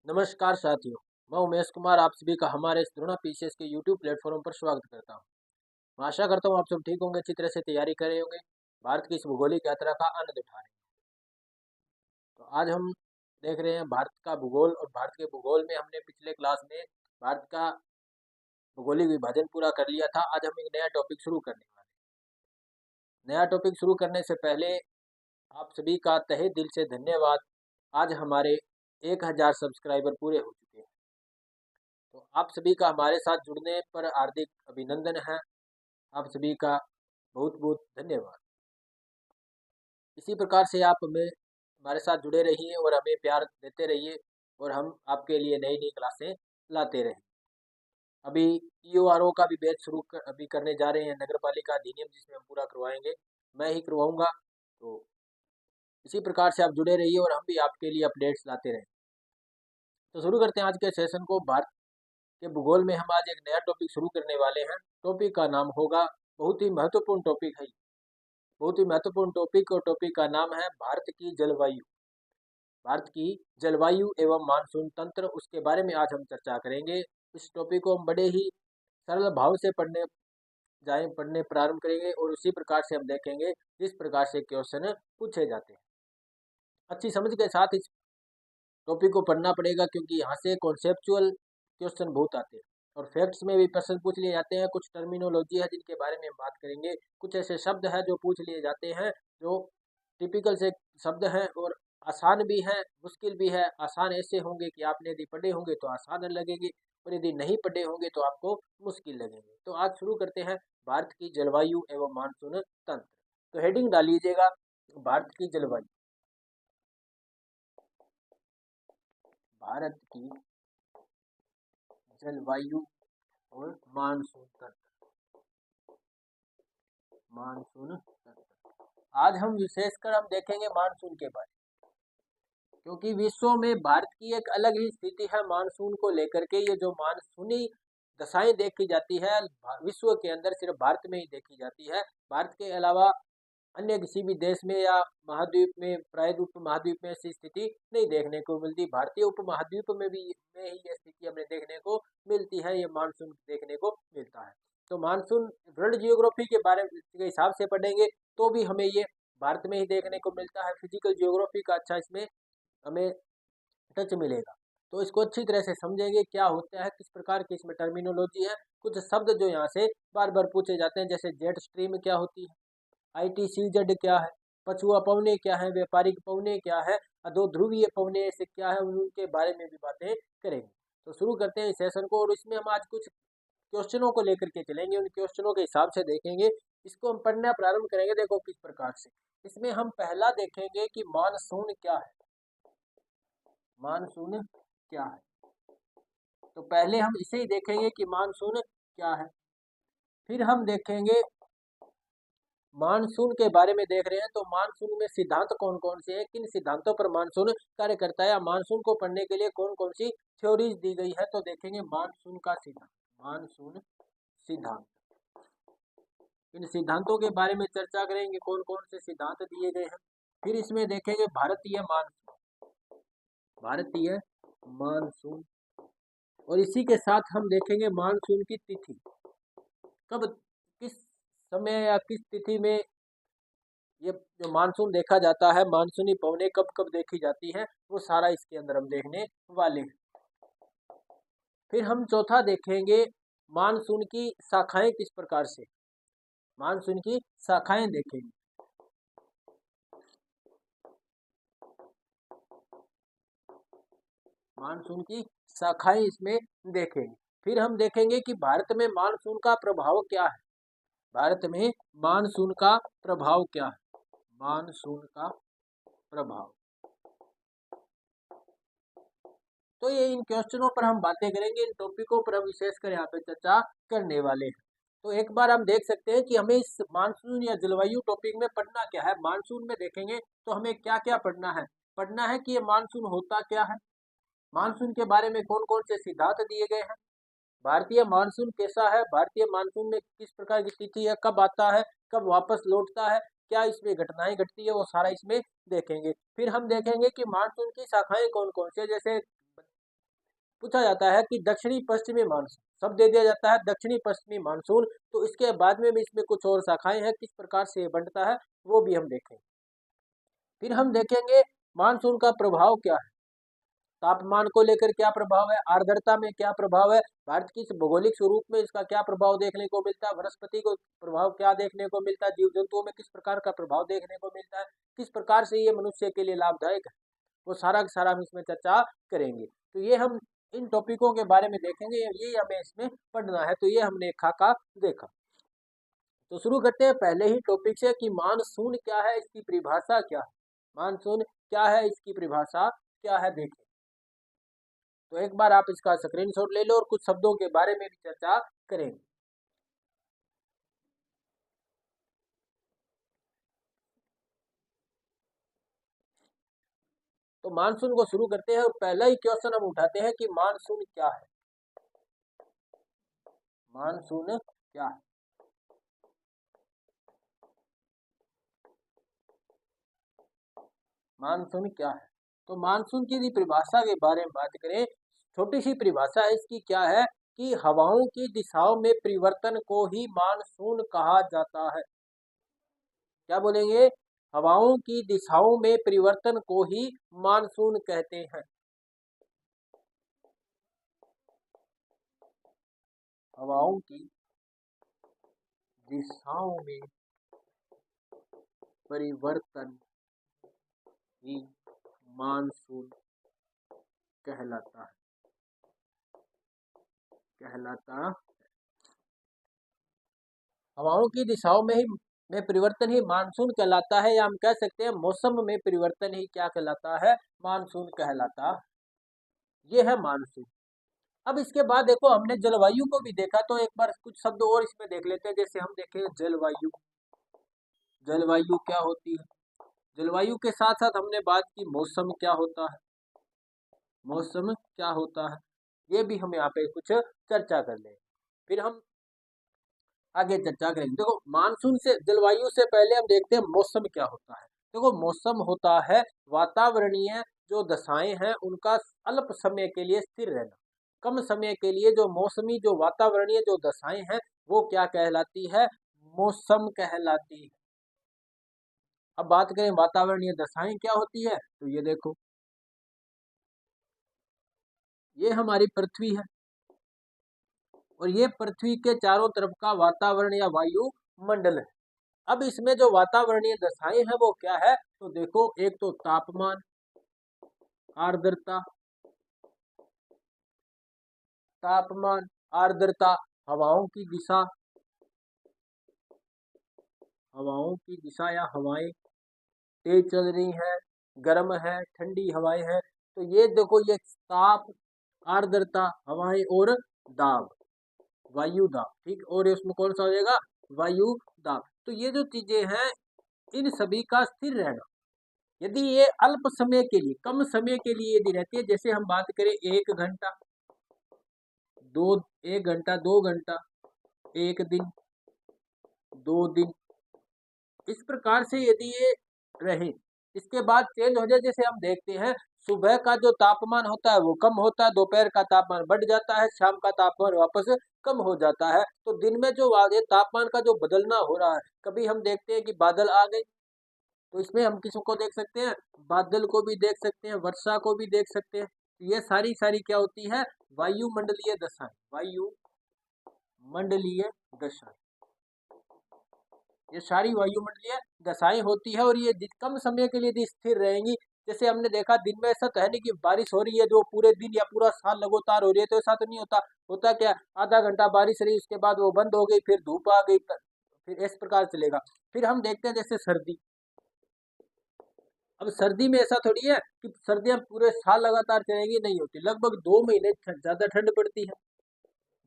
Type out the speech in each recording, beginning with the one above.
नमस्कार साथियों, मैं उमेश कुमार आप सभी का हमारे इस द्रोणा पीसीएस के यूट्यूब प्लेटफॉर्म पर स्वागत करता हूं। मैं आशा करता हूं आप सब ठीक होंगे, अच्छी तरह से तैयारी कर रहे होंगे, भारत की इस भौगोलिक यात्रा का आनंद उठा रहे हैं। तो आज हम देख रहे हैं भारत का भूगोल और भारत के भूगोल में हमने पिछले क्लास में भारत का भौगोलिक विभाजन पूरा कर लिया था। आज हम एक नया टॉपिक शुरू करने वाले हैं। नया टॉपिक शुरू करने से पहले आप सभी का तहे दिल से धन्यवाद। आज हमारे 1000 सब्सक्राइबर पूरे हो चुके हैं। तो आप सभी का हमारे साथ जुड़ने पर हार्दिक अभिनंदन है। आप सभी का बहुत बहुत धन्यवाद। इसी प्रकार से आप हमें हमारे साथ जुड़े रहिए और हमें प्यार देते रहिए और हम आपके लिए नई नई क्लासें लाते रहें। अभी ईओआरओ का भी बैच अभी करने जा रहे हैं, नगर पालिका अधिनियम, जिसमें हम पूरा करवाएंगे, मैं ही करवाऊंगा। तो इसी प्रकार से आप जुड़े रहिए और हम भी आपके लिए अपडेट्स लाते रहें। तो शुरू करते हैं आज के सेशन को। भारत के भूगोल में हम आज एक नया टॉपिक शुरू करने वाले हैं। टॉपिक का नाम होगा, बहुत ही महत्वपूर्ण टॉपिक है, बहुत ही महत्वपूर्ण टॉपिक, और टॉपिक का नाम है भारत की जलवायु। भारत की जलवायु एवं मानसून तंत्र, उसके बारे में आज हम चर्चा करेंगे। इस टॉपिक को हम बड़े ही सरल भाव से पढ़ने प्रारंभ करेंगे और उसी प्रकार से हम देखेंगे जिस प्रकार से क्वेश्चन पूछे जाते हैं। अच्छी समझ के साथ इस टॉपिक को पढ़ना पड़ेगा, क्योंकि यहाँ से कॉन्सेप्चुअल क्वेश्चन बहुत आते हैं और फैक्ट्स में भी प्रश्न पूछ लिए जाते हैं। कुछ टर्मिनोलॉजी है जिनके बारे में हम बात करेंगे, कुछ ऐसे शब्द हैं जो पूछ लिए जाते हैं जो टिपिकल से शब्द हैं और आसान भी हैं, मुश्किल भी है। आसान ऐसे होंगे कि आपने यदि पढ़े होंगे तो आसान लगेंगे, और यदि नहीं पढ़े होंगे तो आपको मुश्किल लगेंगे। तो आज शुरू करते हैं भारत की जलवायु एवं मानसून तंत्र। तो हेडिंग डाल लीजिएगा, भारत की जलवायु। भारत की जलवायु और मानसून तंत्र। मानसून तंत्र आज हम विशेषकर हम देखेंगे मानसून के बारे में, क्योंकि विश्व में भारत की एक अलग ही स्थिति है मानसून को लेकर के। ये जो मानसूनी दशाएं देखी जाती है विश्व के अंदर सिर्फ भारत में ही देखी जाती है। भारत के अलावा अन्य किसी भी देश में या महाद्वीप में, प्रायः उपमहाद्वीप में ऐसी स्थिति नहीं देखने को मिलती। भारतीय उपमहाद्वीप में भी में ही ये स्थिति हमें देखने को मिलती है, ये मानसून देखने को मिलता है। तो मानसून वर्ल्ड जियोग्राफी के बारे में के हिसाब से पढ़ेंगे तो भी हमें ये भारत में ही देखने को मिलता है। फिजिकल जियोग्राफी का अच्छा इसमें हमें टच मिलेगा। तो इसको अच्छी तरह से समझेंगे क्या होता है, किस प्रकार की इसमें टर्मिनोलॉजी है। कुछ शब्द जो यहाँ से बार बार पूछे जाते हैं, जैसे जेट स्ट्रीम क्या होती है, ITCZ क्या है, पछुआ पवने क्या है, व्यापारिक पवने क्या है, अधो ध्रुवीय पवने से क्या है, उनके बारे में भी बातें करेंगे। तो शुरू करते हैं इस सेशन को, और इसमें हम आज कुछ क्वेश्चनों को लेकर के चलेंगे, उन क्वेश्चनों के हिसाब से देखेंगे। इसको हम पढ़ना प्रारंभ करेंगे। देखो किस प्रकार से, इसमें हम पहला देखेंगे कि मानसून क्या है। मानसून क्या है, तो पहले हम इसे ही देखेंगे कि मानसून क्या है। फिर हम देखेंगे मानसून के बारे में देख रहे हैं तो मानसून में सिद्धांत कौन कौन से हैं, किन सिद्धांतों पर मानसून कार्य करता है, मानसून को पढ़ने के लिए कौन कौन सी थ्योरीज दी गई है। तो देखेंगे मानसून का सिद्धांत, मानसून सिद्धांत, इन सिद्धांतों के बारे में चर्चा करेंगे, कौन कौन से सिद्धांत दिए गए हैं। फिर इसमें देखेंगे भारतीय मानसून, भारतीय मानसून, और इसी के साथ हम देखेंगे मानसून की तिथि, कब, किस समय या किस तिथि में ये जो मानसून देखा जाता है, मानसूनी पवनें कब कब देखी जाती हैं, वो सारा इसके अंदर हम देखने वाले हैं। फिर हम चौथा देखेंगे मानसून की शाखाएं किस प्रकार से, मानसून की शाखाएं देखेंगे। मानसून की शाखाएं इसमें देखेंगे। फिर हम देखेंगे कि भारत में मानसून का प्रभाव क्या है, भारत में मानसून का प्रभाव क्या है, मानसून का प्रभाव। तो ये इन क्वेश्चनों पर हम बातें करेंगे, इन टॉपिकों पर हम विशेषकर यहाँ पे चर्चा करने वाले हैं। तो एक बार हम देख सकते हैं कि हमें इस मानसून या जलवायु टॉपिक में पढ़ना क्या है। मानसून में देखेंगे तो हमें क्या क्या पढ़ना है। पढ़ना है कि ये मानसून होता क्या है, मानसून के बारे में कौन कौन से सिद्धांत दिए गए हैं, भारतीय मानसून कैसा है, भारतीय मानसून में किस प्रकार की स्थिति है, कब आता है, कब वापस लौटता है, क्या इसमें घटनाएं घटती है, वो सारा इसमें देखेंगे। फिर हम देखेंगे कि मानसून की शाखाएं कौन कौन सी है, जैसे पूछा जाता है कि दक्षिणी पश्चिमी मानसून, शब्द दे दिया जाता है दक्षिणी पश्चिमी मानसून, तो इसके बाद में भी इसमें कुछ और शाखाएं हैं, किस प्रकार से ये बढ़ता है वो भी हम देखेंगे। फिर हम देखेंगे मानसून का प्रभाव क्या है, तापमान को लेकर क्या प्रभाव है, आर्द्रता में क्या प्रभाव है, भारत की इस भौगोलिक स्वरूप में इसका क्या प्रभाव देखने को मिलता है, वनस्पति को प्रभाव क्या देखने को मिलता है, जीव जंतुओं में किस प्रकार का प्रभाव देखने को मिलता है, किस प्रकार से ये मनुष्य के लिए लाभदायक है, वो सारा का सारा हम इसमें चर्चा करेंगे। तो ये हम इन टॉपिकों के बारे में देखेंगे, ये हमें इसमें पढ़ना है। तो ये हमने खाका देखा। तो शुरू करते हैं पहले ही टॉपिक से कि मानसून क्या है, इसकी परिभाषा क्या है। मानसून क्या है, इसकी परिभाषा क्या है, देखें। तो एक बार आप इसका स्क्रीनशॉट ले लो और कुछ शब्दों के बारे में भी चर्चा करेंगे। तो मानसून को शुरू करते हैं और पहला ही क्वेश्चन हम उठाते हैं कि मानसून क्या है। मानसून क्या है? मानसून क्या है? तो मानसून की यदि परिभाषा के बारे में बात करें, छोटी सी परिभाषा है इसकी, क्या है कि हवाओं की दिशाओं में परिवर्तन को ही मानसून कहा जाता है। क्या बोलेंगे? हवाओं की दिशाओं में परिवर्तन को ही मानसून कहते हैं। हवाओं की दिशाओं में परिवर्तन ही मानसून कहलाता है। हवाओं की दिशाओं में परिवर्तन ही मानसून कहलाता है, या हम कह सकते हैं मौसम में परिवर्तन ही क्या कहलाता है, मानसून कहलाता है। ये है मानसून। अब इसके बाद देखो, हमने जलवायु को भी देखा, तो एक बार कुछ शब्द और इसमें देख लेते हैं। जैसे हम देखें जलवायु, जलवायु क्या होती है। जलवायु के साथ साथ हमने बात की मौसम क्या होता है, मौसम क्या होता है, ये भी हम यहाँ पे कुछ चर्चा कर लें, फिर हम आगे चर्चा करेंगे। देखो मानसून से, जलवायु से पहले हम देखते हैं मौसम क्या होता है। देखो मौसम होता है वातावरणीय जो दशाएं हैं उनका अल्प समय के लिए स्थिर रहना। कम समय के लिए जो मौसमी जो वातावरणीय जो दशाएं हैं वो क्या कहलाती है, मौसम कहलाती है। अब बात करें वातावरणीय दशाएं क्या होती है, तो ये देखो, ये हमारी पृथ्वी है और ये पृथ्वी के चारों तरफ का वातावरण या वायु मंडल है। अब इसमें जो वातावरणीय दशाएं हैं वो क्या है, तो देखो, एक तो तापमान, आर्द्रता, तापमान, आर्द्रता, हवाओं की दिशा, हवाओं की दिशा या हवाएं तेज चल रही है, गर्म है, ठंडी हवाएं हैं। तो ये देखो, ये ताप, आर्द्रता, हवाएं और दाब, वायु दाब, ठीक। और इसमें कौन सा हो जाएगा, वायु दाब। तो ये जो चीजें हैं इन सभी का स्थिर रहना, यदि ये अल्प समय के लिए, कम समय के लिए यदि रहती है, जैसे हम बात करें 1 घंटा, दो, 1 घंटा, 2 घंटा, 1 दिन, 2 दिन, इस प्रकार से यदि ये रहे, इसके बाद चेंज हो जाए, जैसे हम देखते हैं सुबह का जो तापमान होता है वो कम होता है, दोपहर का तापमान बढ़ जाता है, शाम का तापमान वापस कम हो जाता है। तो दिन में जो ये तापमान का जो बदलना हो रहा है, कभी हम देखते हैं कि बादल आ गए, तो इसमें हम किसको देख सकते हैं, बादल को भी देख सकते हैं, वर्षा को भी देख सकते हैं। ये सारी सारी क्या होती है, वायुमंडलीय दशाएं, वायुमंडलीय दशाएं, ये सारी वायुमंडलीय दशाएं होती है। और ये कम समय के लिए यदि स्थिर रहेंगी, जैसे हमने देखा दिन में ऐसा तो है नहीं कि बारिश हो रही है जो पूरे दिन या पूरा साल लगातार हो रही है, तो ऐसा तो नहीं होता। होता क्या, आधा घंटा बारिश रही, उसके बाद वो बंद हो गई, फिर धूप आ गई, फिर इस प्रकार चलेगा। फिर हम देखते हैं जैसे सर्दी, अब सर्दी में ऐसा थोड़ी है कि सर्दियां पूरे साल लगातार चलेंगी, नहीं होती, लगभग 2 महीने ज्यादा ठंड पड़ती है,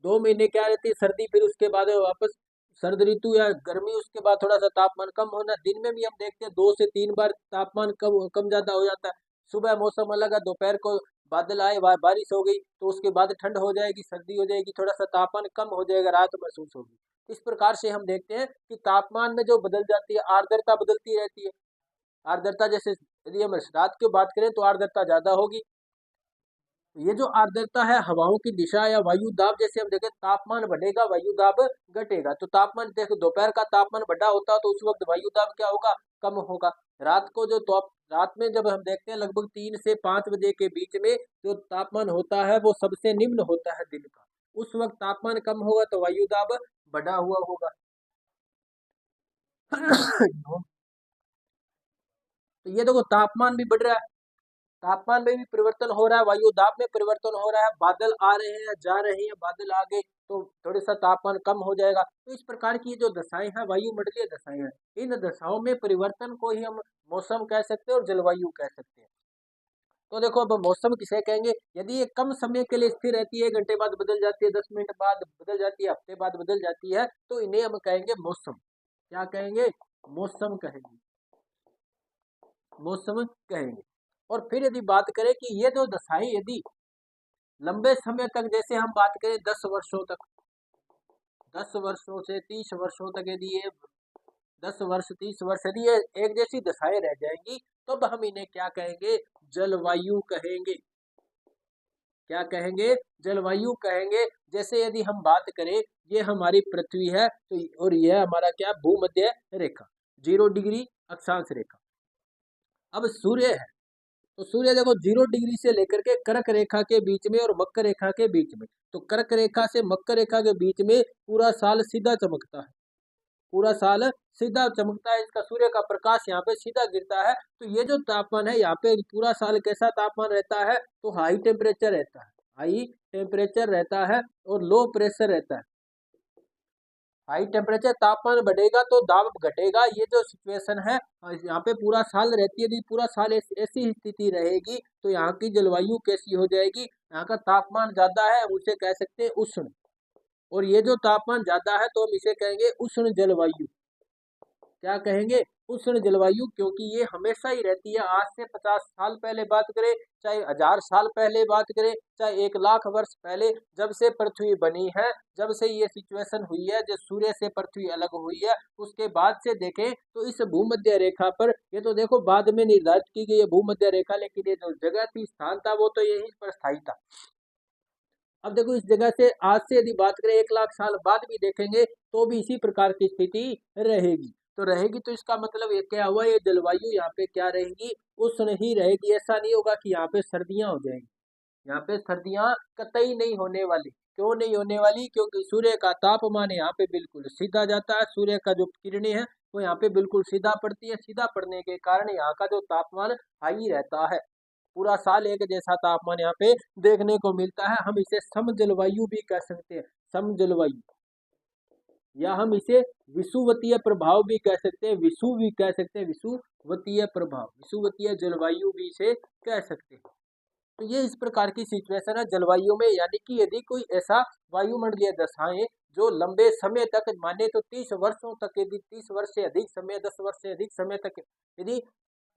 2 महीने क्या रहती है सर्दी, फिर उसके बाद वापस सर्द ऋतु या गर्मी, उसके बाद थोड़ा सा तापमान कम होना। दिन में भी हम देखते हैं 2 से 3 बार तापमान कम कम ज्यादा हो जाता है। सुबह मौसम अलग है, दोपहर को बादल आए, बारिश हो गई, तो उसके बाद ठंड हो जाएगी, सर्दी हो जाएगी, थोड़ा सा तापमान कम हो जाएगा, रात महसूस होगी। इस प्रकार से हम देखते हैं कि तापमान में जो बदल जाती है, आर्द्रता बदलती रहती है। आर्द्रता जैसे यदि हम रात की बात करें तो आर्द्रता ज्यादा होगी, ये जो आर्द्रता है हवाओं की दिशा या वायु दाब, जैसे हम देखें तापमान बढ़ेगा वायु दाब घटेगा। तो तापमान देखो दोपहर का तापमान बढ़ा होता है तो उस वक्त वायु दाब क्या होगा, कम होगा। रात को जो तो रात में जब हम देखते हैं लगभग 3 से 5 बजे के बीच में जो तापमान होता है वो सबसे निम्न होता है दिन का। उस वक्त तापमान कम होगा तो वायु दाब बढ़ा हुआ होगा। तो ये देखो तापमान भी बढ़ रहा है, तापमान में भी परिवर्तन हो रहा है, वायु दाब में परिवर्तन हो रहा है, बादल आ रहे हैं जा रहे हैं, बादल आ गए तो थोड़ा सा तापमान कम हो जाएगा। तो इस प्रकार की जो दशाएं हैं वायुमंडलीय दशाएं हैं, इन दशाओं में परिवर्तन को ही हम मौसम कह सकते हैं और जलवायु कह सकते हैं। तो देखो अब मौसम किसे कहेंगे, यदि ये कम समय के लिए स्थिर रहती है, 1 घंटे बाद बदल जाती है, 10 मिनट बाद बदल जाती है, हफ्ते बाद बदल जाती है, तो इन्हें हम कहेंगे मौसम। क्या कहेंगे, मौसम कहेंगे, मौसम कहेंगे। और फिर यदि बात करें कि ये जो दशाएं यदि लंबे समय तक, जैसे हम बात करें 10 वर्षों तक, 10 वर्षों से 30 वर्षों तक, यदि ये 10 वर्ष 30 वर्ष यदि ये एक जैसी दशाएं रह जाएंगी तब हम इन्हें क्या कहेंगे, जलवायु कहेंगे। क्या कहेंगे, जलवायु कहेंगे। जैसे यदि हम बात करें ये हमारी पृथ्वी है तो और यह हमारा क्या, भूमध्य रेखा, 0 डिग्री अक्षांश रेखा। अब सूर्य है तो सूर्य देखो 0 डिग्री से लेकर के कर्क रेखा के बीच में और मकर रेखा के बीच में, तो कर्क रेखा से मकर रेखा के बीच में पूरा साल सीधा चमकता है, पूरा साल सीधा चमकता है, इसका सूर्य का प्रकाश यहाँ पे सीधा गिरता है। तो ये जो तापमान है यहाँ पे पूरा साल कैसा तापमान रहता है, तो हाई टेम्परेचर रहता है, हाई टेम्परेचर रहता है और लो प्रेशर रहता है। हाई टेम्परेचर, तापमान बढ़ेगा तो दाब घटेगा, ये जो सिचुएशन है यहाँ पे पूरा साल रहती है। यदि पूरा साल ऐसी स्थिति रहेगी तो यहाँ की जलवायु कैसी हो जाएगी, यहाँ का तापमान ज्यादा है हम उसे कह सकते हैं उष्ण, और ये जो तापमान ज्यादा है तो हम इसे कहेंगे उष्ण जलवायु। क्या कहेंगे, उष्ण जलवायु, क्योंकि ये हमेशा ही रहती है। आज से 50 साल पहले बात करें, चाहे 1000 साल पहले बात करें, चाहे 1 लाख वर्ष पहले, जब से पृथ्वी बनी है, जब से ये सिचुएशन हुई है, जब सूर्य से पृथ्वी अलग हुई है, उसके बाद से देखें तो इस भूमध्य रेखा पर, ये तो देखो बाद में निर्धारित की गई है भूमध्य रेखा, लेकिन ये जो जगह थी, स्थान था, वो तो यहीं पर स्थायी था। अब देखो इस जगह से आज से यदि बात करें 1 लाख साल बाद भी देखेंगे तो भी इसी प्रकार की स्थिति रहेगी। तो रहेगी तो इसका मतलब ये क्या हुआ, ये जलवायु यहाँ पे क्या रहेगी, उष्ण ही रहेगी। ऐसा नहीं होगा कि यहाँ पे सर्दियां हो जाएंगी, यहाँ पे सर्दियां कतई नहीं होने वाली। क्यों नहीं होने वाली, क्योंकि सूर्य का तापमान यहाँ पे बिल्कुल सीधा जाता है, सूर्य का जो किरणें हैं वो यहाँ पे बिल्कुल सीधा पड़ती है, सीधा पड़ने के कारण यहाँ का जो तापमान हाई रहता है। पूरा साल एक जैसा तापमान यहाँ पे देखने को मिलता है। हम इसे सम जलवायु भी कह सकते हैं, सम जलवायु, या हम इसे विषुवतीय प्रभाव भी कह सकते हैं, विषु भी कह सकते हैं, विषुवतीय प्रभाव, विषुवतीय जलवायु भी इसे कह सकते हैं। तो ये इस प्रकार की सिचुएशन है जलवायु में, यानी कि यदि कोई ऐसा वायुमंडलीय दशाएं जो लंबे समय तक, माने तो 30 वर्षों तक, यदि 30 वर्ष से अधिक समय, 10 वर्ष से अधिक समय तक यदि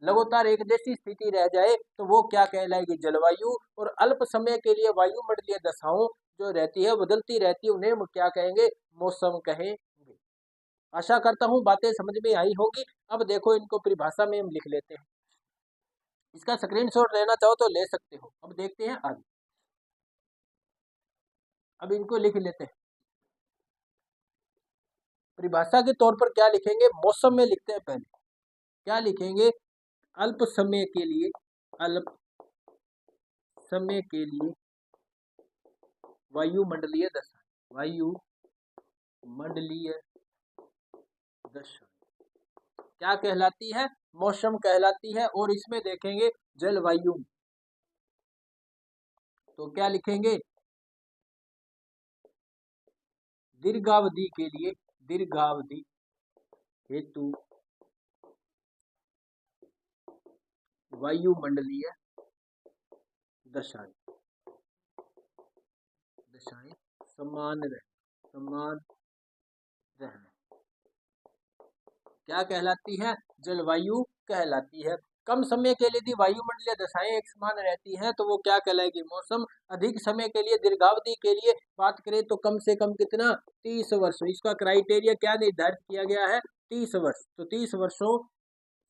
लगातार एक जैसी स्थिति रह जाए तो वो क्या कहलाएगी, जलवायु। और अल्प समय के लिए वायुमंडलीय दशाओं जो रहती है, बदलती रहती है, उन्हें हम क्या कहेंगे, मौसम कहेंगे। आशा करता हूँ बातें समझ में आई होगी। अब देखो इनको परिभाषा में हम लिख लेते हैं, इसका स्क्रीनशॉट लेना चाहो तो ले सकते हो। अब देखते हैं आगे, अब इनको लिख लेते हैं। परिभाषा के तौर पर क्या लिखेंगे, मौसम में लिखते हैं। पहले क्या लिखेंगे, अल्प समय के लिए, अल्प समय के लिए वायुमंडलीय दशा, वायुमंडलीय दशा क्या कहलाती है, मौसम कहलाती है। और इसमें देखेंगे जलवायु, तो क्या लिखेंगे, दीर्घावधि के लिए, दीर्घावधि हेतु वायुमंडलीय दशाएं, दशाएं समान रहे, समान रहना क्या कहलाती है, जलवायु कहलाती है। कम समय के लिए यदि वायुमंडलीय दशाएं एक समान रहती हैं तो वो क्या कहलाएगी, मौसम। अधिक समय के लिए, दीर्घावधि के लिए बात करें तो कम से कम कितना, 30 वर्ष। इसका क्राइटेरिया क्या निर्धारित किया गया है, 30 वर्ष। तो 30 वर्षों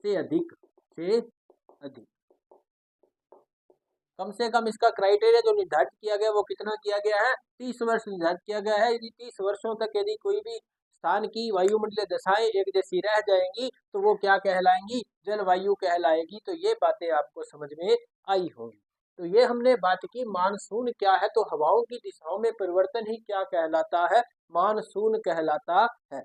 से अधिक, से अधिक कम से कम इसका क्राइटेरिया जो निर्धारित किया गया वो कितना किया गया है, 30 वर्ष निर्धारित किया गया है। यदि 30 वर्षों तक यदि कोई भी स्थान की वायुमंडलीय दशाएं एक जैसी रह जाएंगी तो वो क्या कहलाएंगी, जलवायु कहलाएगी। तो ये बातें आपको समझ में आई होंगी। तो ये हमने बात की मानसून क्या है, तो हवाओं की दिशाओं में परिवर्तन ही क्या कहलाता है, मानसून कहलाता है।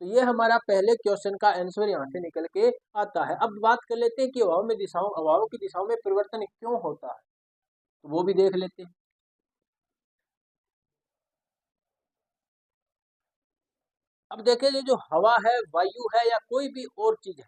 तो ये हमारा पहले क्वेश्चन का आंसर यहाँ से निकल के आता है। अब बात कर लेते हैं कि हवाओं की दिशाओं में परिवर्तन क्यों होता है, तो वो भी देख लेते हैं। अब देखिए, ये जो हवा है, वायु है या कोई भी और चीज है,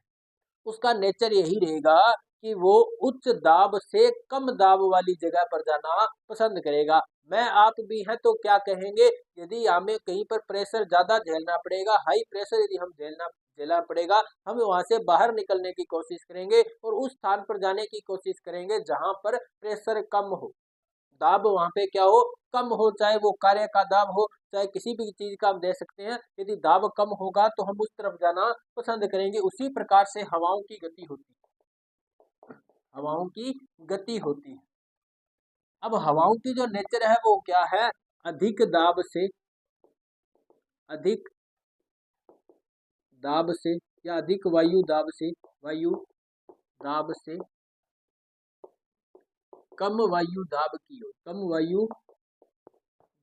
उसका नेचर यही रहेगा कि वो उच्च दाब से कम दाब वाली जगह पर जाना पसंद करेगा। मैं आप भी हैं तो क्या कहेंगे, यदि हमें कहीं पर प्रेशर ज्यादा झेलना पड़ेगा, हाई प्रेशर यदि हम झेलना पड़ेगा, हम वहां से बाहर निकलने की कोशिश करेंगे और उस स्थान पर जाने की कोशिश करेंगे जहां पर प्रेशर कम हो, दाब वहां पे क्या हो, कम हो। चाहे वो कार्य का दाब हो, चाहे किसी भी चीज का हम दे सकते हैं। यदि दाब कम होगा तो हम उस तरफ जाना पसंद करेंगे। उसी प्रकार से हवाओं की गति होती है, हवाओं की गति होती है। अब हवाओं की जो नेचर है वो क्या है, अधिक दाब से, अधिक दाब से या अधिक वायु दाब से, वायु दाब से कम वायु दाब की ओर, कम वायु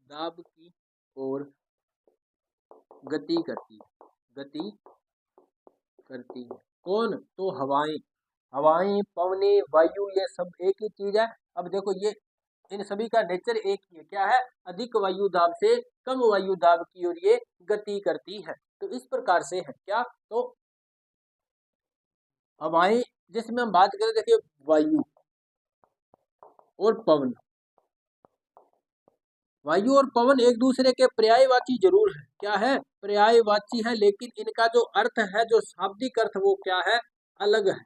दाब की ओर गति करती है, गति करती है। कौन, तो हवाएं, हवाएं, पवने, वायु, ये सब एक ही चीज है। अब देखो, ये इन सभी का नेचर एक ही है, क्या है, अधिक वायु दाब से कम वायु दाब की ओर ये गति करती है। तो इस प्रकार से है क्या, तो हवाएं, जिसमें हम बात करें, देखिए वायु और पवन, वायु और पवन एक दूसरे के पर्यायवाची जरूर है, क्या है, पर्यायवाची है, लेकिन इनका जो अर्थ है, जो शाब्दिक अर्थ, वो क्या है, अलग है,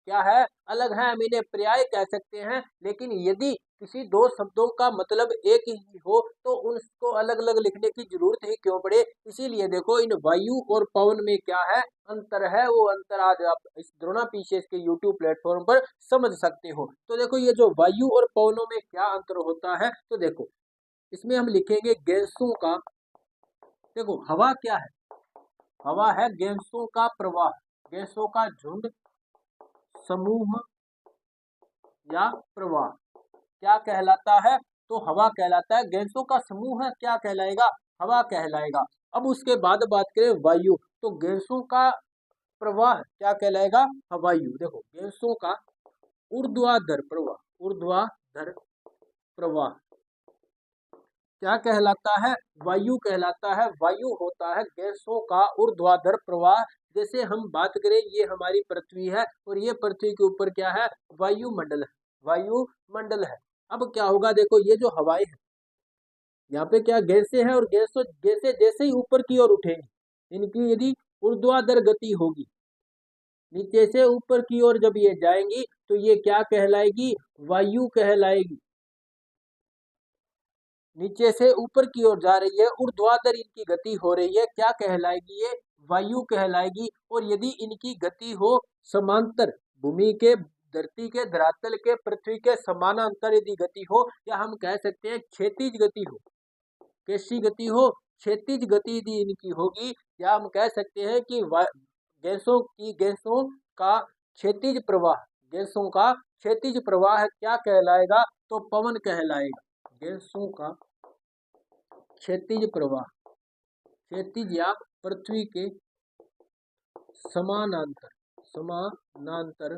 क्या है, अलग है। हम इन्हें पर्याय कह सकते हैं, लेकिन यदि किसी दो शब्दों का मतलब एक ही हो तो उनको अलग अलग लिखने की जरूरत ही क्यों पड़े। इसीलिए देखो, इन वायु और पवन में क्या है, अंतर है। वो अंतर आज आप इस द्रोणापीसेस के यूट्यूब प्लेटफॉर्म पर समझ सकते हो। तो देखो, ये जो वायु और पवनों में क्या अंतर होता है, तो देखो इसमें हम लिखेंगे गैसों का, देखो हवा क्या है, हवा है गैसों का प्रवाह, गैसों का झुंड, समूह या प्रवाह, क्या कहलाता है, तो हवा कहलाता है। गैसों का समूह है, क्या कहलाएगा, हवा कहलाएगा। अब उसके बाद बात करें वायु, तो गैसों का प्रवाह क्या कहलाएगा, वायु। देखो, गैसों का ऊर्ध्वाधर प्रवाह, ऊर्ध्वाधर प्रवाह क्या कहलाता है, वायु कहलाता है। वायु होता है गैसों का ऊर्ध्वाधर प्रवाह। जैसे हम बात करें, ये हमारी पृथ्वी है और ये पृथ्वी के ऊपर क्या है, वायुमंडल है, वायुमंडल है। अब क्या होगा, देखो ये जो हवाएं है, यहाँ पे क्या गैसें हैं, और गैसें जैसे ही ऊपर की ओर उठेंगी, इनकी यदि ऊर्ध्वाधर गति होगी, नीचे से ऊपर की ओर जब ये जाएंगी तो ये क्या कहलाएगी, वायु कहलाएगी। नीचे से ऊपर की ओर जा रही है, ऊर्ध्वाधर इनकी गति हो रही है, क्या कहलाएगी, ये वायु कहलाएगी। और यदि इनकी गति हो समांतर, भूमि के, धरती के, धरातल के, पृथ्वी के समानांतर यदि गति हो, या हम कह सकते हैं क्षैतिज गति हो, कैसी गति हो, क्षैतिज गति यदि इनकी होगी, या हम कह सकते हैं कि गैसों का क्षैतिज प्रवाह, गैसों का क्षैतिज प्रवाह क्या कहलाएगा, तो पवन कहलाएगा। गैसों का क्षैतिज प्रवाह, क्षैतिज या पृथ्वी के समानांतर, समानांतर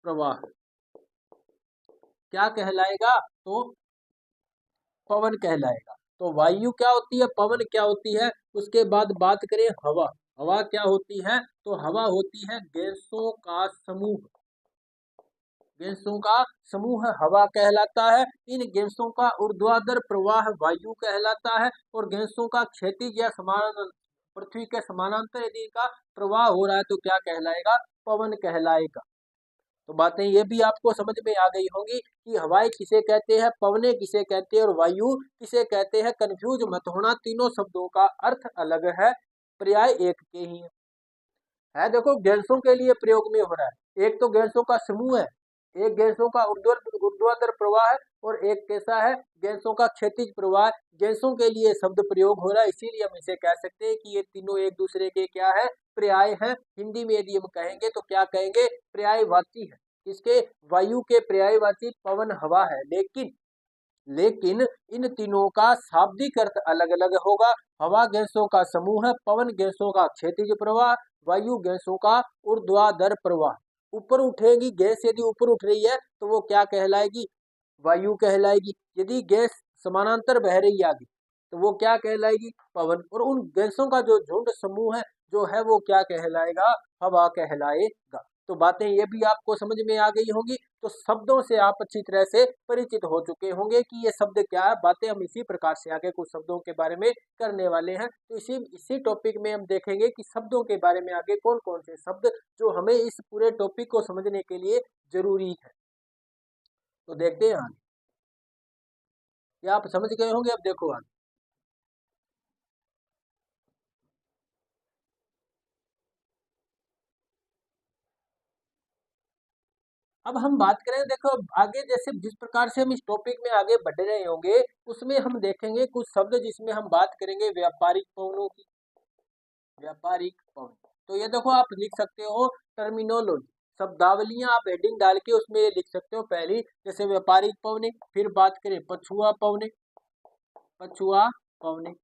प्रवाह क्या कहलाएगा, तो पवन कहलाएगा। तो वायु क्या होती है, पवन क्या होती है। उसके बाद बात करें हवा, हवा क्या होती है, तो हवा होती है गैसों का समूह, गैसों का समूह हवा कहलाता है। इन गैसों का ऊर्ध्वाधर प्रवाह वायु कहलाता है, और गैसों का क्षैतिज या समान, पृथ्वी के समानांतर यदि इनका प्रवाह हो रहा है तो क्या कहलाएगा, पवन कहलाएगा। तो बातें ये भी आपको समझ में आ गई होंगी कि हवाएं किसे कहते हैं, पवने किसे कहते हैं, और वायु किसे कहते हैं। कंफ्यूज मत होना, तीनों शब्दों का अर्थ अलग है, पर्याय एक के ही है। देखो गैसों के लिए प्रयोग में हो रहा है, एक तो गैसों का समूह है, एक गैसों का ऊर्ध्वाधर प्रवाह है और एक कैसा है, गैसों का क्षैतिज प्रवाह। गैसों के लिए शब्द प्रयोग हो रहा है, इसीलिए हम इसे कह सकते हैं कि ये तीनों एक दूसरे के क्या है, पर्याय हैं। हिंदी में यदि हम कहेंगे तो क्या कहेंगे, पर्यायवाची है। इसके वायु के पर्यायवाची पवन हवा है, लेकिन लेकिन इन तीनों का शाब्दिक अर्थ अलग अलग होगा। हवा गैसों का समूह है, पवन गैसों का क्षैतिज प्रवाह, वायु गैसों का ऊर्ध्वाधर प्रवाह। ऊपर उठेगी गैस, यदि ऊपर उठ रही है तो वो क्या कहलाएगी, वायु कहलाएगी। यदि गैस समानांतर बह रही है आगे तो वो क्या कहलाएगी, पवन। और उन गैसों का जो झुंड समूह है जो है वो क्या कहलाएगा, हवा कहलाएगा। तो बातें ये भी आपको समझ में आ गई होंगी। तो शब्दों से आप अच्छी तरह से परिचित हो चुके होंगे कि ये शब्द क्या है। बातें हम इसी प्रकार से आगे कुछ शब्दों के बारे में करने वाले हैं। तो इसी टॉपिक में हम देखेंगे कि शब्दों के बारे में आगे कौन कौन से शब्द जो हमें इस पूरे टॉपिक को समझने के लिए जरूरी है। तो देखते हैं आगे, क्या आप समझ गए होंगे। अब देखो आगे, अब हम बात करें, देखो आगे जैसे जिस प्रकार से हम इस टॉपिक में आगे बढ़ रहे होंगे उसमें हम देखेंगे कुछ शब्द जिसमें हम बात करेंगे व्यापारिक पवनों की। व्यापारिक पवन, तो ये देखो आप लिख सकते हो टर्मिनोलॉजी, शब्दावलियां आप हेडिंग डाल के उसमें ये लिख सकते हो। पहली जैसे व्यापारिक पवने, फिर बात करें पछुआ पवने, पछुआ पवने।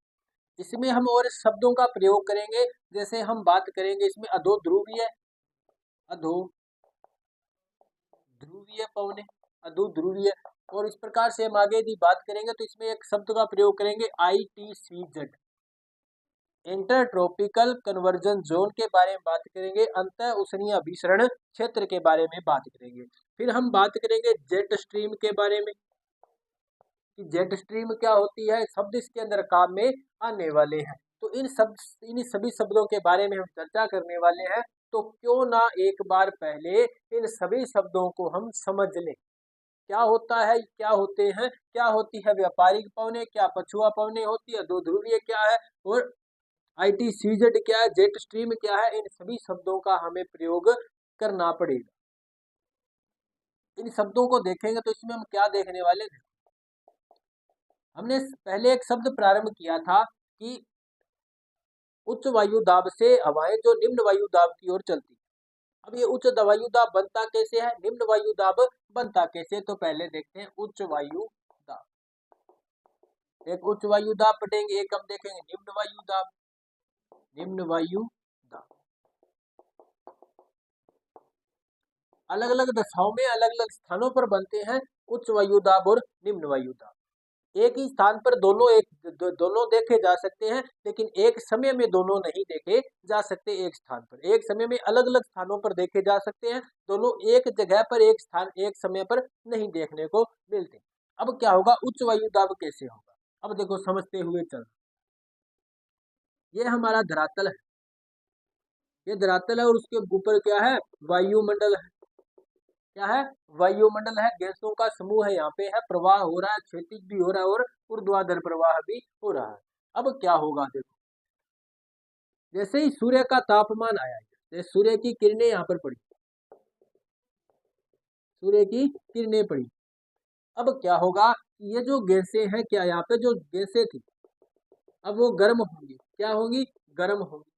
इसमें हम और शब्दों का प्रयोग करेंगे। जैसे हम बात करेंगे इसमें अधो ध्रुवीय, अधो ध्रुवीय पवने, अधो ध्रुवीय। और इस प्रकार से हम आगे यदि बात करेंगे तो इसमें एक शब्द का प्रयोग करेंगे ITCZ, inter tropical conversion zone के बारे में बात करेंगे। अंत उष्णीय अभिसरण क्षेत्र के बारे में बात करेंगे। फिर हम बात करेंगे जेट स्ट्रीम के बारे में कि जेट स्ट्रीम क्या होती है, शब्द इसके अंदर काम में आने वाले हैं। तो इन सभी शब्दों के बारे में हम चर्चा करने वाले हैं। तो क्यों ना एक बार पहले इन सभी शब्दों को हम समझ लें। क्या होता है, क्या होते हैं, क्या होती है व्यापारिक पवने, क्या पछुआ पवने होती है, दो ध्रुवीय क्या है, और ITCZ क्या है, जेट स्ट्रीम क्या है। इन सभी शब्दों का हमें प्रयोग करना पड़ेगा। इन शब्दों को देखेंगे तो इसमें हम क्या देखने वाले हैं। हमने पहले एक शब्द प्रारंभ किया था कि उच्च वायु दाब से हवाएं जो निम्न वायु दाब की ओर चलती। अब ये उच्च वायु दाब बनता कैसे है, निम्न वायु दाब बनता कैसे। तो पहले देखते हैं उच्च वायु दाब। एक उच्च वायु दाब पढ़ेंगे, एक हम देखेंगे निम्न वायु दाब। निम्न वायु दाब अलग अलग दशाओं में अलग अलग स्थानों पर बनते हैं, उच्च वायु दाब और निम्न वायु दाब। एक ही स्थान पर दोनों देखे जा सकते हैं, लेकिन एक समय में दोनों नहीं देखे जा सकते। एक स्थान पर एक समय में अलग अलग स्थानों पर देखे जा सकते हैं, दोनों एक जगह पर एक स्थान एक समय पर नहीं देखने को मिलते। अब क्या होगा, उच्च वायु दाब कैसे होगा। अब देखो समझते हुए चल, ये हमारा धरातल है, ये धरातल है और उसके ऊपर क्या है, वायुमंडल है। क्या है, वायुमंडल है, गैसों का समूह है। यहाँ पे है, प्रवाह हो रहा है, क्षैतिज भी हो रहा है और ऊर्ध्वाधर प्रवाह भी हो रहा है। अब क्या होगा देखो, जैसे ही सूर्य का तापमान आया, जैसे सूर्य की किरणें यहाँ पर पड़ी, सूर्य की किरणें पड़ी। अब क्या होगा, ये जो गैसें हैं, क्या यहाँ पे जो गैसें थी अब वो गर्म होंगी। क्या होंगी, गर्म होंगी।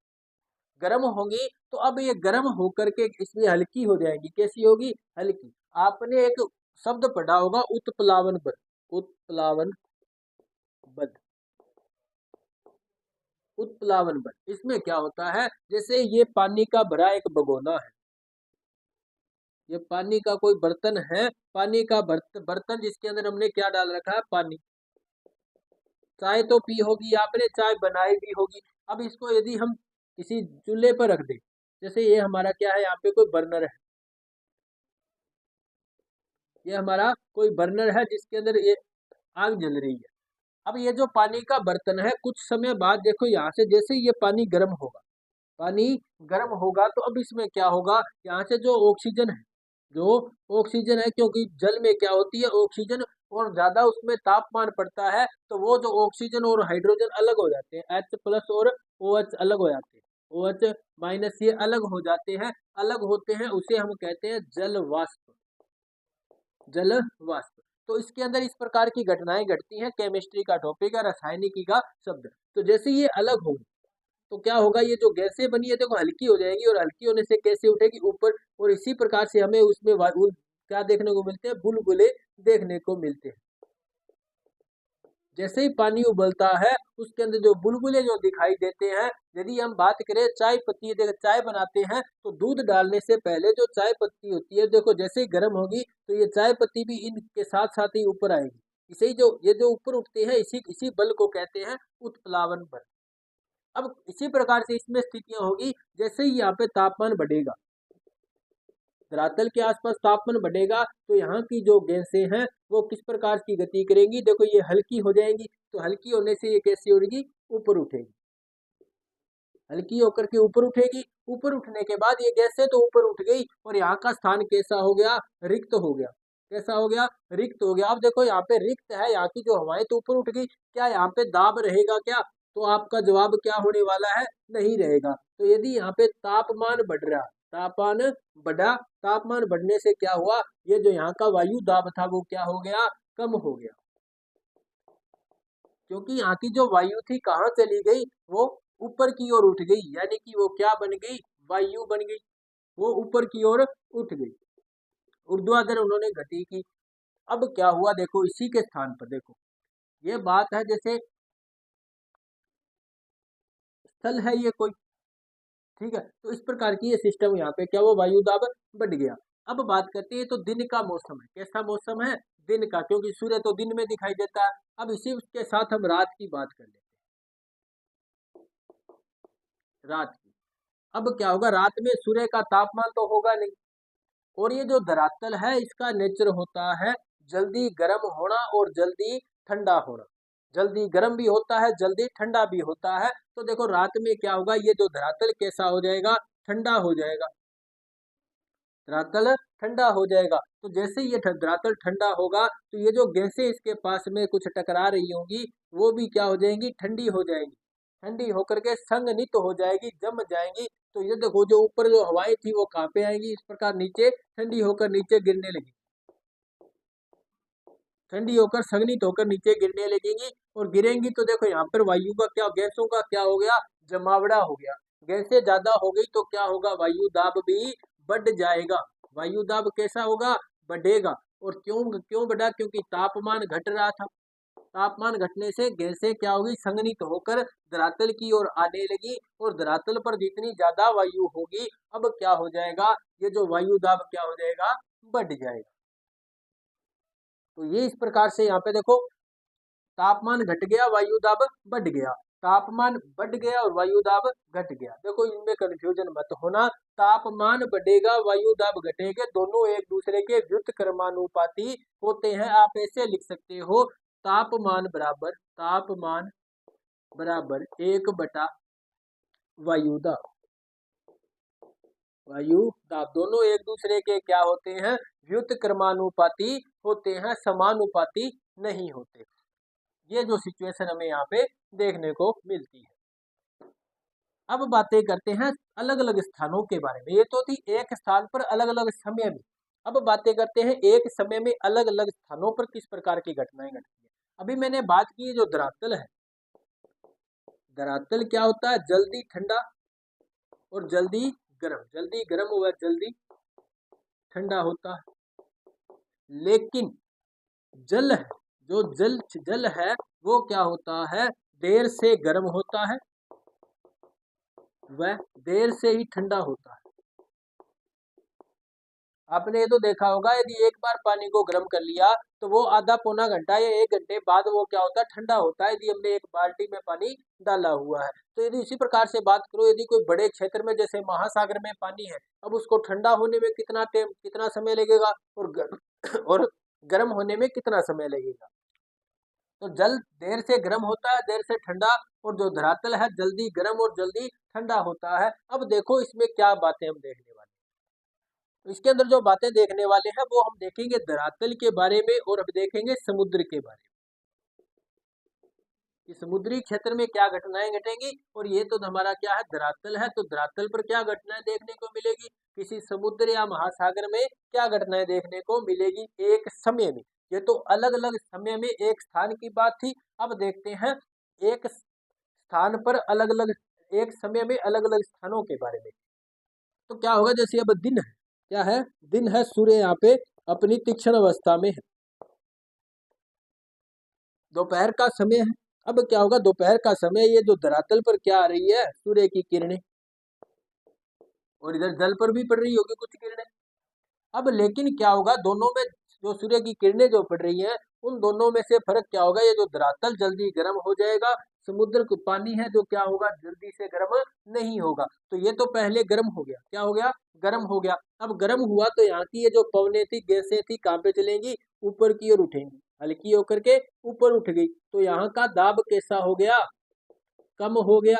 गर्म होंगी तो अब ये गर्म होकर के इसमें हल्की हो जाएगी। कैसी होगी, हल्की। आपने एक शब्द पढ़ा होगा उत्प्लावन बल, उत्प्लावन बल, उत्प्लावन बल। इसमें क्या होता है, जैसे ये पानी का भरा एक भगोना है, ये पानी का कोई बर्तन है, पानी का बर्तन जिसके अंदर हमने क्या डाल रखा है, पानी। चाय तो पी होगी आपने, चाय बनाई भी होगी। अब इसको यदि हम किसी चूल्हे पर रख दें, जैसे ये हमारा क्या है, यहाँ पे कोई बर्नर है, ये हमारा कोई बर्नर है जिसके अंदर ये आग जल रही है। अब ये जो पानी का बर्तन है, कुछ समय बाद देखो यहाँ से जैसे ये पानी गर्म होगा, पानी गर्म होगा तो अब इसमें क्या होगा, यहाँ से जो ऑक्सीजन है, जो ऑक्सीजन है, क्योंकि जल में क्या होती है ऑक्सीजन, और ज्यादा उसमें तापमान पड़ता है तो वो जो ऑक्सीजन और हाइड्रोजन अलग हो जाते हैं, H+ और OH अलग हो जाते हैं, OH- ये अलग हो जाते हैं। अलग होते हैं उसे हम कहते हैं जल वाष्प। जल वाष्प। तो इसके अंदर इस प्रकार की घटनाएं घटती हैं। केमिस्ट्री का टॉपिक है, रासायनिकी का शब्द। तो जैसे ये अलग होंगे तो क्या होगा, ये जो गैसें बनी है देखो हल्की हो जाएगी, और हल्की होने से कैसे उठेगी ऊपर, और इसी प्रकार से हमें उसमें क्या देखने को मिलते हैं, बुलबुले देखने को मिलते हैं। जैसे ही पानी उबलता है उसके अंदर जो बुलबुले जो दिखाई देते हैं। यदि हम बात करें चाय पत्ती, देखो चाय बनाते हैं तो दूध डालने से पहले जो चाय पत्ती होती है देखो जैसे ही गर्म होगी तो ये चाय पत्ती भी इनके साथ साथ ही ऊपर आएगी। इसे ही जो ये जो ऊपर उठते हैं इसी इसी बल को कहते हैं उत्प्लावन बल। अब इसी प्रकार से इसमें स्थितियां होगी, जैसे ही यहाँ पे तापमान बढ़ेगा, धरातल के आसपास तापमान बढ़ेगा तो यहाँ की जो गैसें हैं वो किस प्रकार की गति करेंगी, देखो ये हल्की हो जाएंगी। तो हल्की होने से ये कैसी उड़ेगी, ऊपर उठेगी। हल्की होकर के ऊपर उठेगी, ऊपर उठने के बाद ये गैसें तो ऊपर उठ गई और यहाँ का स्थान कैसा हो गया, रिक्त हो गया। कैसा हो गया, रिक्त हो गया। अब देखो यहाँ पे रिक्त है, यहाँ की जो हवाएं तो ऊपर उठ गई, क्या यहाँ पे दाब रहेगा क्या? तो आपका जवाब क्या होने वाला है, नहीं रहेगा। तो यदि यहाँ पे तापमान बढ़ रहा, तापमान बढ़ा, तापमान बढ़ने से क्या हुआ, ये जो यहाँ का वायु दाब था वो क्या हो गया, कम हो गया। क्योंकि यहाँ की जो वायु थी कहाँ चली गई, वो ऊपर की ओर उठ गई, यानी कि वो क्या बन गई, वायु बन गई, वो ऊपर की ओर उठ गई, ऊर्ध्वाधर उन्होंने गति की। अब क्या हुआ, देखो इसी के स्थान पर देखो, ये बात है जैसे स्थल है ये कोई, ठीक है। तो इस प्रकार की ये सिस्टम, यहाँ पे क्या हुआ, वायु दाब बढ़ गया। अब बात करते हैं तो दिन का मौसम है, कैसा मौसम है, दिन का, क्योंकि सूर्य तो दिन में दिखाई देता है। अब इसी के साथ हम रात की बात कर लेते हैं, रात की। अब क्या होगा, रात में सूर्य का तापमान तो होगा नहीं, और ये जो धरातल है इसका नेचर होता है जल्दी गर्म होना और जल्दी ठंडा होना। जल्दी गर्म भी होता है, जल्दी ठंडा भी होता है। तो देखो रात में क्या होगा, ये जो धरातल कैसा हो जाएगा, ठंडा हो जाएगा। धरातल ठंडा हो जाएगा। तो जैसे ही ये धरातल ठंडा होगा तो ये जो गैसें इसके पास में कुछ टकरा रही होंगी वो भी क्या हो जाएंगी, ठंडी हो जाएंगी। ठंडी होकर के संघनित हो जाएगी, जम जाएंगी। तो ये देखो जो ऊपर जो हवाएं थी वो कहाँ पे आएंगी, इस प्रकार नीचे ठंडी होकर नीचे गिरने लगी, ठंडी होकर संघनित होकर नीचे गिरने लगेंगी। और गिरेंगी तो देखो यहाँ पर वायु का क्या, गैसों का क्या हो गया, जमावड़ा हो गया। गैसें ज्यादा हो गई तो क्या होगा, वायु दाब भी बढ़ जाएगा। वायु दाब कैसा होगा, बढ़ेगा। और क्यों क्यों बढ़ा, क्योंकि तापमान घट रहा था। तापमान घटने से गैसें क्या होगी, संघनित होकर धरातल की ओर आने लगी, और धरातल पर जितनी ज्यादा वायु होगी अब क्या हो जाएगा, ये जो वायु दाब क्या हो जाएगा, बढ़ जाएगा। तो ये इस प्रकार से यहाँ पे देखो, तापमान घट गया, वायु दाब बढ़ गया। तापमान बढ़ गया और वायु दाब घट गया, देखो इनमें कंफ्यूजन मत होना। तापमान बढ़ेगा, वायु दाब घटेगा, दोनों एक दूसरे के व्युत्क्रमानुपाती होते हैं। आप ऐसे लिख सकते हो, तापमान बराबर 1 बटा वायु दाब। वायु दाब दोनों एक दूसरे के क्या होते हैं, व्युत्क्रमानुपाती होते हैं, समानुपाती नहीं होते। ये जो सिचुएशन हमें यहाँ पे देखने को मिलती है। अब बातें करते हैं अलग अलग स्थानों के बारे में। ये तो थी एक स्थान पर अलग अलग समय में। अब बातें करते हैं एक समय में अलग अलग स्थानों पर किस प्रकार की घटनाएं घटती है। अभी मैंने बात की जो धरातल है, धरातल क्या होता है, जल्दी ठंडा और जल्दी गर्म, जल्दी गर्म हुआ जल्दी ठंडा होता है। लेकिन जल है, जो जल जल है वो क्या होता है, देर से गर्म होता है, वह देर से ही ठंडा होता है। आपने ये तो देखा होगा, यदि एक बार पानी को गर्म कर लिया तो वो आधा पौना घंटा या 1 घंटे बाद वो क्या होता है, ठंडा होता है, यदि हमने एक बाल्टी में पानी डाला हुआ है। तो यदि इसी प्रकार से बात करो, यदि कोई बड़े क्षेत्र में जैसे महासागर में पानी है, अब उसको ठंडा होने में कितना समय लगेगा, और और गर्म होने में कितना समय लगेगा। तो जल देर से गर्म होता है, देर से ठंडा, और जो धरातल है जल्दी गर्म और जल्दी ठंडा होता है। अब देखो इसमें क्या बातें हम देखने वाले हैं। तो इसके अंदर जो बातें देखने वाले हैं वो हम देखेंगे धरातल के बारे में, और अब देखेंगे समुद्र के बारे में कि समुद्री क्षेत्र में क्या घटनाएं घटेंगी। और ये तो हमारा क्या है, धरातल है, तो धरातल पर क्या घटनाएं देखने को मिलेगी, किसी समुद्र या महासागर में क्या घटनाएं देखने को मिलेगी एक समय में। ये तो अलग अलग समय में एक स्थान की बात थी। अब देखते हैं एक स्थान पर अलग अलग, एक समय में अलग अलग स्थानों के बारे में। तो क्या होगा, जैसे अब दिन है, क्या है, दिन है, सूर्य यहाँ पे अपनी तीक्ष्ण अवस्था में है। दोपहर का समय है। अब क्या होगा, दोपहर का समय ये जो धरातल पर क्या आ रही है, सूर्य की किरणें, और इधर जल पर भी पड़ रही होगी कुछ किरणें। अब लेकिन क्या होगा, दोनों में जो सूर्य की किरणें जो पड़ रही हैं, उन दोनों में से फर्क क्या होगा, ये जो धरातल जल्दी गर्म हो जाएगा, समुद्र का पानी है जो क्या होगा, जल्दी से गर्म नहीं होगा। तो ये तो पहले गर्म हो गया, क्या हो गया, गर्म हो गया। अब गर्म हुआ तो यहाँ की ये जो पवनें थी, गैसें थी, कहाँ पे चलेंगी, ऊपर की ओर उठेंगी, हल्की होकर के ऊपर उठ गई, तो यहाँ का दाब कैसा हो गया, कम हो गया।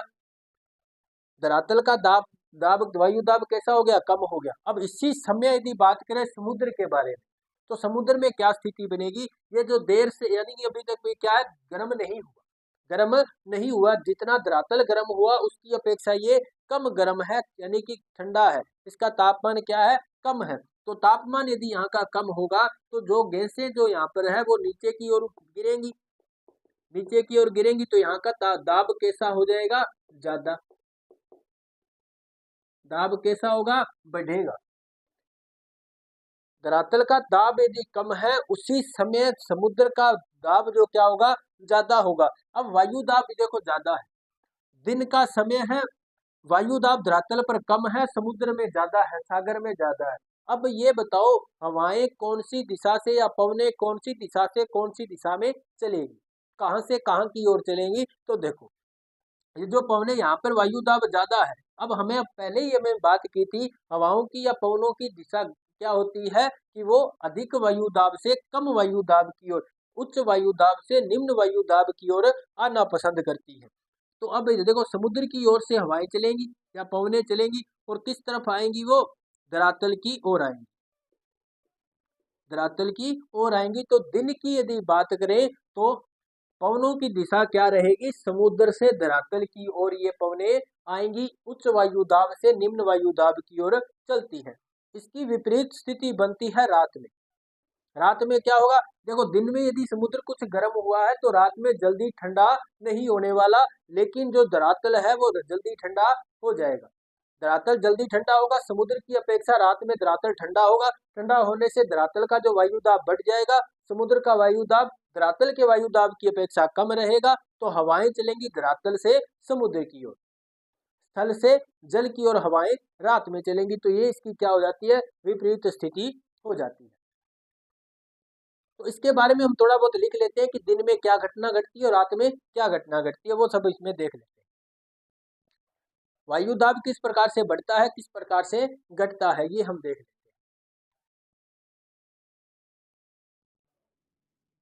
धरातल का दाब, वायु दाब कैसा हो गया, कम हो गया। अब इसी समय यदि बात करें समुद्र के बारे में, तो समुद्र में क्या स्थिति बनेगी, ये जो देर से, यानी कि अभी तक भी क्या है, गर्म नहीं हुआ, गर्म नहीं हुआ, जितना धरातल गर्म हुआ उसकी अपेक्षा ये कम गर्म है, यानी कि ठंडा है, इसका तापमान क्या है, कम है। तो तापमान यदि यहाँ का कम होगा तो जो गैसें जो यहाँ पर है वो नीचे की ओर गिरेंगी, नीचे की ओर गिरेंगी, तो यहाँ का दाब कैसा हो जाएगा, ज्यादा, दाब कैसा होगा, बढ़ेगा। धरातल का दाब यदि कम है, उसी समय समुद्र का दाब जो क्या होगा, ज्यादा होगा। अब वायु दाब देखो ज्यादा है, दिन का समय है, वायु दाब धरातल पर कम है, समुद्र में ज्यादा है, सागर में ज्यादा है। अब ये बताओ, हवाएं कौन सी दिशा से या पवनें कौन सी दिशा से कौन सी दिशा में चलेगी, कहाँ से कहाँ की ओर चलेंगी। तो देखो, ये जो पवनें, यहाँ पर वायु दाब ज्यादा है। अब हमें पहले ही हमें बात की थी, हवाओं की या पवनों की दिशा क्या होती है कि वो अधिक वायु दाब से कम वायु दाब की ओर, उच्च वायु दाब से निम्न वायु दाब की ओर आना पसंद करती है। तो अब ये देखो, समुद्र की ओर से हवाएं चलेंगी या पवनें चलेंगी, और किस तरफ आएंगी, वो धरातल की ओर आएंगी, धरातल की ओर आएंगी। तो दिन की यदि बात करें तो पवनों की दिशा क्या रहेगी, समुद्र से धरातल की ओर ये पवनें आएंगी, उच्च वायु दाब से निम्न वायु दाब की ओर चलती है। इसकी विपरीत स्थिति बनती है रात में। रात में क्या होगा, देखो, दिन में यदि समुद्र कुछ गर्म हुआ है तो रात में जल्दी ठंडा नहीं होने वाला, लेकिन जो धरातल है वो जल्दी ठंडा हो जाएगा। धरातल जल्दी ठंडा होगा, समुद्र की अपेक्षा रात में धरातल ठंडा होगा। ठंडा होने से धरातल का जो वायु दाब बढ़ जाएगा, समुद्र का वायु दाब धरातल के वायु दाब की अपेक्षा कम रहेगा, तो हवाएं चलेंगी धरातल से समुद्र की ओर, स्थल से जल की ओर हवाएं रात में चलेंगी। तो ये इसकी क्या हो जाती है, विपरीत स्थिति हो जाती है। तो इसके बारे में हम थोड़ा बहुत लिख लेते हैं कि दिन में क्या घटना घटती है और रात में क्या घटना घटती है, वो सब इसमें देख लेते हैं। वायु दाब किस प्रकार से बढ़ता है, किस प्रकार से घटता है, ये हम देख लेते हैं।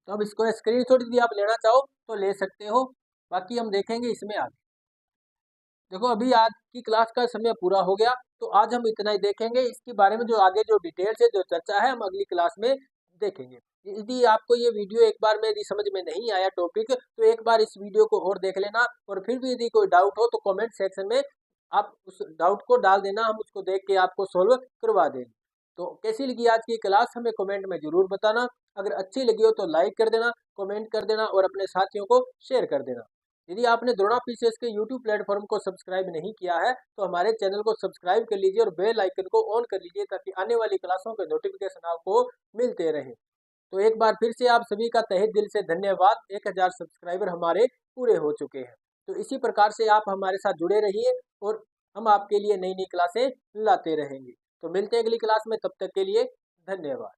तो अब इसको स्क्रीनशॉट यदि आप लेना चाहो तो ले सकते हो, बाकी हम देखेंगे इसमें आगे। देखो, अभी आज की क्लास का समय पूरा हो गया, तो आज हम इतना ही देखेंगे। इसके बारे में जो आगे जो डिटेल से जो चर्चा है, हम अगली क्लास में देखेंगे। यदि आपको ये वीडियो एक बार में यदि समझ में नहीं आया टॉपिक, तो एक बार इस वीडियो को और देख लेना, और फिर भी यदि कोई डाउट हो तो कमेंट सेक्शन में आप उस डाउट को डाल देना, हम उसको देख के आपको सोल्व करवा देंगे। तो कैसी लगी आज की क्लास, हमें कमेंट में जरूर बताना। अगर अच्छी लगी हो तो लाइक कर देना, कमेंट कर देना, और अपने साथियों को शेयर कर देना। यदि आपने द्रोणा पीसीएस के यूट्यूब प्लेटफॉर्म को सब्सक्राइब नहीं किया है तो हमारे चैनल को सब्सक्राइब कर लीजिए और बेल आइकन को ऑन कर लीजिए, ताकि आने वाली क्लासों के नोटिफिकेशन आपको मिलते रहे। तो एक बार फिर से आप सभी का तहे दिल से धन्यवाद। 1000 सब्सक्राइबर हमारे पूरे हो चुके हैं। तो इसी प्रकार से आप हमारे साथ जुड़े रहिए, और हम आपके लिए नई नई क्लासें लाते रहेंगे। तो मिलते हैं अगली क्लास में, तब तक के लिए धन्यवाद।